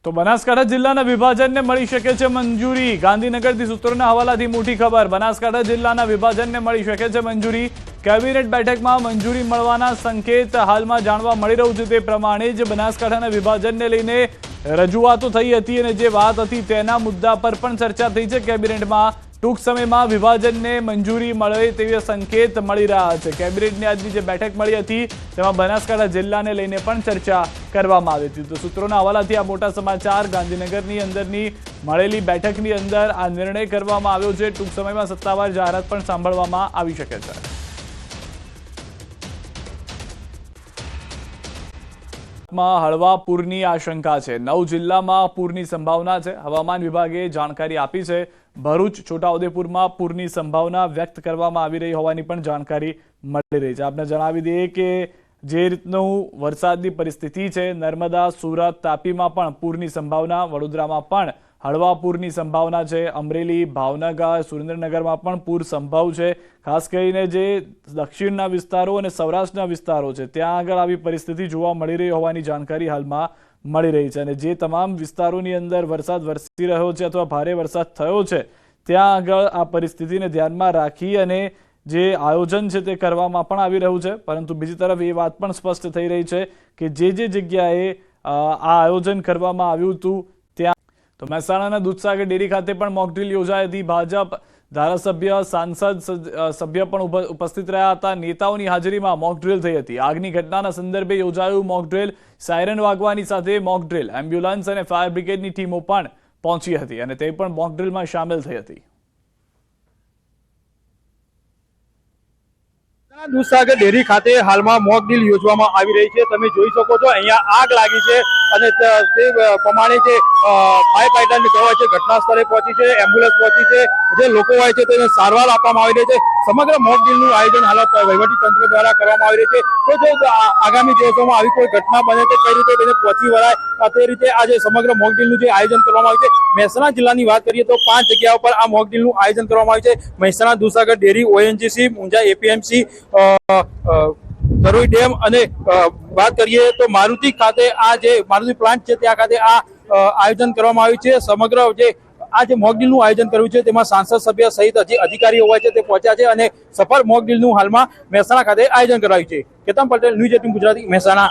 તો બનાસકાંઠા જિલ્લાના વિભાજનને મળી શકે છે મંજૂરી। ગાંધીનગરથી સૂત્રોના હવાલાથી મોટી ખબર। બનાસકાંઠા જિલ્લાના વિભાજનને મળી શકે છે મંજૂરી। કેબિનેટ બેઠકમાં મંજૂરી મળવાના સંકેત હાલમાં જાણવા મળી રહ્યું છે। તે પ્રમાણે જ બનાસકાંઠાના વિભાજનને લઈને રજૂઆતો થઈ હતી અને જે વાત હતી તેના મુદ્દા પર પણ ચર્ચા થઈ છે કેબિનેટમાં। ટૂંક સમયમાં વિભાજનને મંજૂરી મળે તેવા સંકેત મળી રહ્યા છે। કેબિનેટની આજની જે બેઠક મળી હતી તેમાં બનાસકાંઠા જિલ્લાને લઈને પણ ચર્ચા કરવામાં આવી હતી। તો સૂત્રોના હવાલાથી આ મોટા સમાચાર। ગાંધીનગરની અંદરની મળેલી બેઠકની અંદર આ નિર્ણય કરવામાં આવ્યો છે। ટૂંક સમયમાં સત્તાવાર જાહેરાત પણ સાંભળવામાં આવી શકે છે। હળવા પૂરની આશંકા છે। 9 જિલ્લામાં પૂરની સંભાવના છે। હવામાન વિભાગે જાણકારી આપી છે। ભરૂચ, છોટાઉદેપુરમાં પૂરની સંભાવના વ્યક્ત કરવામાં આવી રહી હોવાની પણ જાણકારી મળી રહી છે। આપને જણાવી દઈએ કે જે રીતનું વરસાદની પરિસ્થિતિ છે, નર્મદા, સુરત, તાપીમાં પણ પૂરની સંભાવના, વડોદરામાં પણ હળવા પૂરની સંભાવના છે। અમરેલી, ભાવનગર, સુરેન્દ્રનગરમાં પણ પૂર સંભવ છે। ખાસ કરીને જે દક્ષિણના વિસ્તારો અને સૌરાષ્ટ્રના વિસ્તારો છે ત્યાં આગળ આવી પરિસ્થિતિ જોવા મળી રહી હોવાની જાણકારી હાલમાં મળી રહી છે। અને જે તમામ વિસ્તારોની અંદર વરસાદ વરસી રહ્યો છે અથવા ભારે વરસાદ થયો છે ત્યાં આગળ આ પરિસ્થિતિને ધ્યાનમાં રાખી અને જે આયોજન છે તે કરવામાં પણ આવી રહ્યું છે। પરંતુ બીજી તરફ એ વાત પણ સ્પષ્ટ થઈ રહી છે કે જે જગ્યાએ આ આયોજન કરવામાં આવ્યું હતું ત્યાં તો મહેસાણાના દૂધસાગર ડેરી ખાતે પણ મોકડ્રીલ યોજાઈ હતી। ભાજપ ધારાસભ્ય, સાંસદ સભ્ય પણ ઉપસ્થિત રહ્યા હતા। નેતાઓની હાજરીમાં મોકડ્રીલ થઈ હતી। આગની ઘટનાના સંદર્ભે યોજાયું મોકડ્રીલ। સાયરન વાગવાની સાથે મોકડ્રીલ, એમ્બ્યુલન્સ અને ફાયર બ્રિગેડની ટીમો પણ પહોંચી હતી અને તે પણ મોકડ્રીલમાં સામેલ થઈ હતી। દૂધસાગર ડેરી ખાતે હાલમાં મોક ડ્રીલ યોજવામાં આવી રહી છે। તમે જોઈ શકો છો અહીંયા આગ લાગી છે અને તે પ્રમાણે જે ફાયર ફાઈટરની ટીમ છે ઘટના સ્થળે પહોંચી છે, એમ્બ્યુલન્સ પહોંચી છે, જે લોકો હોય છે તેને સારવાર આપવામાં આવી રહી છે। સમગ્ર મોક ડ્રીલનું આયોજન હાલ વહીવટી તંત્ર દ્વારા કરવામાં આવી રહ્યું છે। તો જો આગામી દિવસોમાં આવી કોઈ ઘટના બને તો કઈ રીતે તેને પહોંચી વળાય તે રીતે આજે સમગ્ર મોક ડ્રીલનું જે આયોજન કરવામાં આવ્યું છે। મહેસાણા જિલ્લાની વાત કરીએ તો 5 જગ્યાઓ પર આ મોક ડ્રીલનું આયોજન કરવામાં આવ્યું છે। Mehsana Dudhsagar dairy, ONGC, Unjha APMC, Taroi dam અને વાત કરીએ તો મારુતિ ખાતે આ જે મારુતિ પ્લાન્ટ છે ત્યાં ખાતે આ આયોજન કરવામાં આવ્યું છે। સમગ્ર જે આ જે મોક ડ્રીલનું આયોજન કર્યું છે તેમાં સાંસદ સભ્ય સહિત જે અધિકારીઓ હોય છે તે પહોંચ્યા છે અને સફળ મોક ડ્રીલનું હાલમાં મહેસાણા ખાતે આયોજન કરાયું છે। કેતન પટેલ, ન્યૂઝ 18 ગુજરાતી, મહેસાણા।